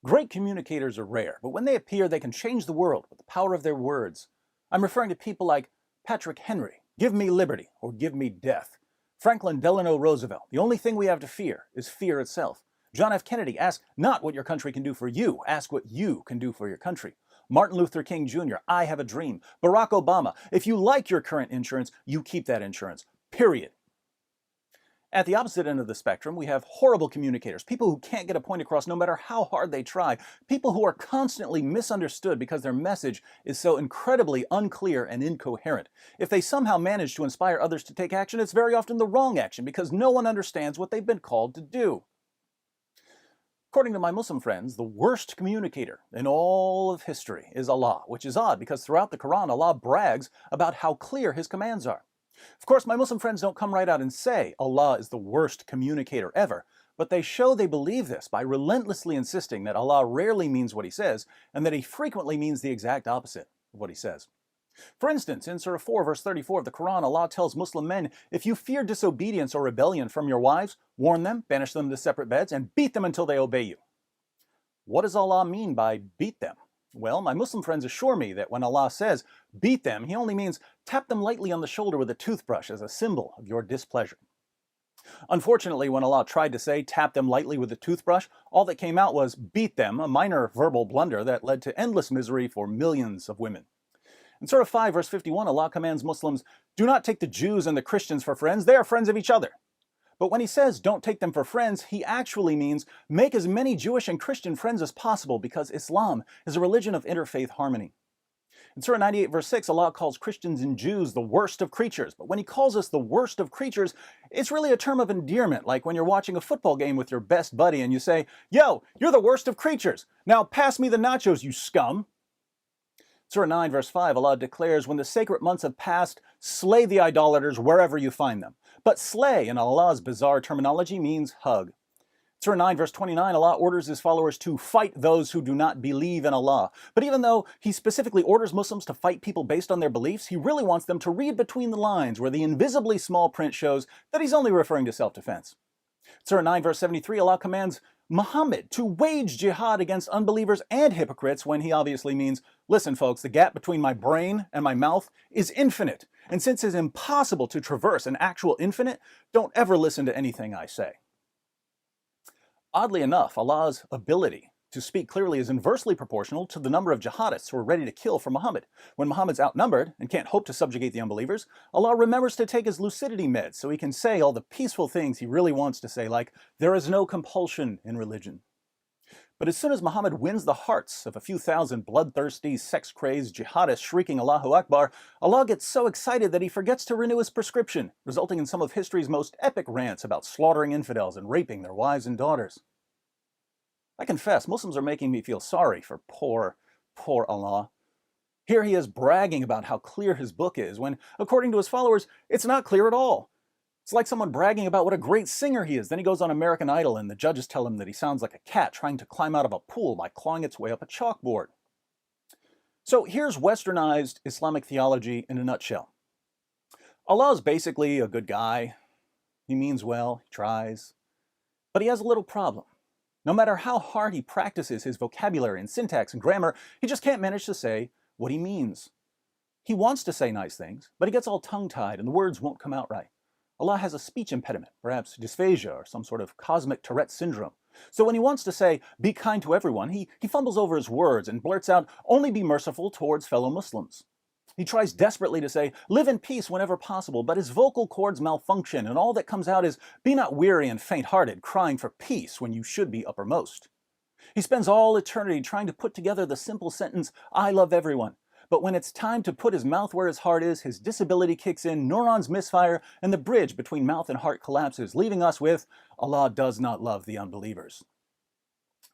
Great communicators are rare, but when they appear, they can change the world with the power of their words. I'm referring to people like Patrick Henry, give me liberty or give me death. Franklin Delano Roosevelt, the only thing we have to fear is fear itself. John F. Kennedy, ask not what your country can do for you, ask what you can do for your country. Martin Luther King Jr., I have a dream. Barack Obama, if you like your current insurance, you keep that insurance. Period. At the opposite end of the spectrum, we have horrible communicators, people who can't get a point across no matter how hard they try, people who are constantly misunderstood because their message is so incredibly unclear and incoherent. If they somehow manage to inspire others to take action, it's very often the wrong action because no one understands what they've been called to do. According to my Muslim friends, the worst communicator in all of history is Allah, which is odd because throughout the Quran, Allah brags about how clear His commands are. Of course, my Muslim friends don't come right out and say Allah is the worst communicator ever, but they show they believe this by relentlessly insisting that Allah rarely means what He says, and that He frequently means the exact opposite of what He says. For instance, in Surah 4, verse 34 of the Quran, Allah tells Muslim men, if you fear disobedience or rebellion from your wives, warn them, banish them to separate beds, and beat them until they obey you. What does Allah mean by beat them? Well, my Muslim friends assure me that when Allah says, beat them, He only means tap them lightly on the shoulder with a toothbrush as a symbol of your displeasure. Unfortunately, when Allah tried to say, tap them lightly with a toothbrush, all that came out was beat them, a minor verbal blunder that led to endless misery for millions of women. In Surah 5, verse 51, Allah commands Muslims, do not take the Jews and the Christians for friends, they are friends of each other. But when He says don't take them for friends, He actually means make as many Jewish and Christian friends as possible because Islam is a religion of interfaith harmony. In Surah 98, verse 6, Allah calls Christians and Jews the worst of creatures. But when He calls us the worst of creatures, it's really a term of endearment, like when you're watching a football game with your best buddy and you say, yo, you're the worst of creatures. Now pass me the nachos, you scum. Surah 9, verse 5, Allah declares, when the sacred months have passed, slay the idolaters wherever you find them. But slay, in Allah's bizarre terminology, means hug. Surah 9, verse 29, Allah orders His followers to fight those who do not believe in Allah. But even though He specifically orders Muslims to fight people based on their beliefs, He really wants them to read between the lines where the invisibly small print shows that He's only referring to self-defense. Surah 9, verse 73, Allah commands Muhammad to wage jihad against unbelievers and hypocrites when He obviously means, listen folks, the gap between my brain and my mouth is infinite. And since it's impossible to traverse an actual infinite, don't ever listen to anything I say. Oddly enough, Allah's ability to speak clearly is inversely proportional to the number of jihadists who are ready to kill for Muhammad. When Muhammad's outnumbered and can't hope to subjugate the unbelievers, Allah remembers to take His lucidity meds so He can say all the peaceful things He really wants to say, like, there is no compulsion in religion. But as soon as Muhammad wins the hearts of a few thousand bloodthirsty, sex-crazed jihadists shrieking Allahu Akbar, Allah gets so excited that He forgets to renew His prescription, resulting in some of history's most epic rants about slaughtering infidels and raping their wives and daughters. I confess, Muslims are making me feel sorry for poor Allah. Here He is bragging about how clear His book is, when, according to His followers, it's not clear at all. It's like someone bragging about what a great singer he is. Then he goes on American Idol and the judges tell him that he sounds like a cat trying to climb out of a pool by clawing its way up a chalkboard. So here's westernized Islamic theology in a nutshell. Allah is basically a good guy. He means well, he tries, but He has a little problem. No matter how hard he practices his vocabulary and syntax and grammar, he just can't manage to say what He means. He wants to say nice things, but he gets all tongue-tied and the words won't come out right. Allah has a speech impediment, perhaps dysphagia or some sort of cosmic Tourette syndrome. So when He wants to say, be kind to everyone, he fumbles over his words and blurts out, only be merciful towards fellow Muslims. He tries desperately to say, live in peace whenever possible, but his vocal cords malfunction and all that comes out is, be not weary and faint-hearted, crying for peace when you should be uppermost. He spends all eternity trying to put together the simple sentence, I love everyone. But when it's time to put his mouth where his heart is, his disability kicks in, neurons misfire, and the bridge between mouth and heart collapses, leaving us with, Allah does not love the unbelievers.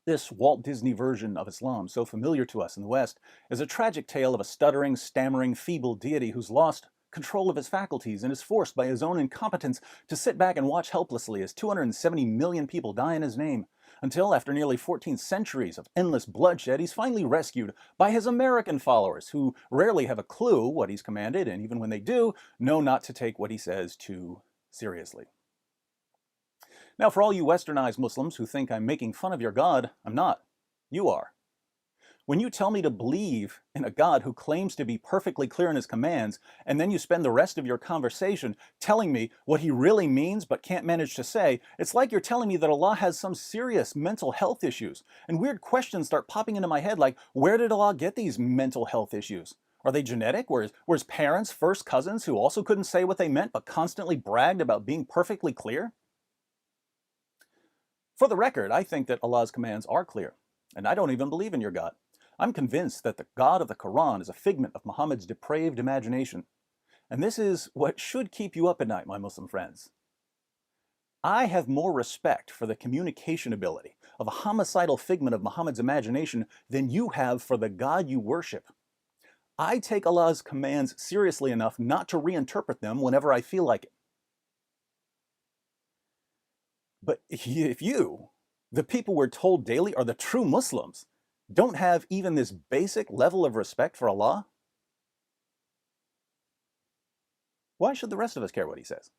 This Walt Disney version of Islam, so familiar to us in the West, is a tragic tale of a stuttering, stammering, feeble deity who's lost control of his faculties and is forced by his own incompetence to sit back and watch helplessly as 270 million people die in His name, until after nearly 14 centuries of endless bloodshed, He's finally rescued by His American followers, who rarely have a clue what He's commanded, and even when they do, know not to take what He says too seriously. Now, for all you westernized Muslims who think I'm making fun of your God, I'm not. You are. When you tell me to believe in a God who claims to be perfectly clear in his commands, and then you spend the rest of your conversation telling me what he really means but can't manage to say, it's like you're telling me that Allah has some serious mental health issues. And weird questions start popping into my head like, where did Allah get these mental health issues? Are they genetic? Were his parents first cousins who also couldn't say what they meant but constantly bragged about being perfectly clear? For the record, I think that Allah's commands are clear, and I don't even believe in your God. I'm convinced that the God of the Quran is a figment of Muhammad's depraved imagination. And this is what should keep you up at night, my Muslim friends. I have more respect for the communication ability of a homicidal figment of Muhammad's imagination than you have for the God you worship. I take Allah's commands seriously enough not to reinterpret them whenever I feel like it. But if you, the people we're told daily are the true Muslims, don't have even this basic level of respect for Allah, why should the rest of us care what he says?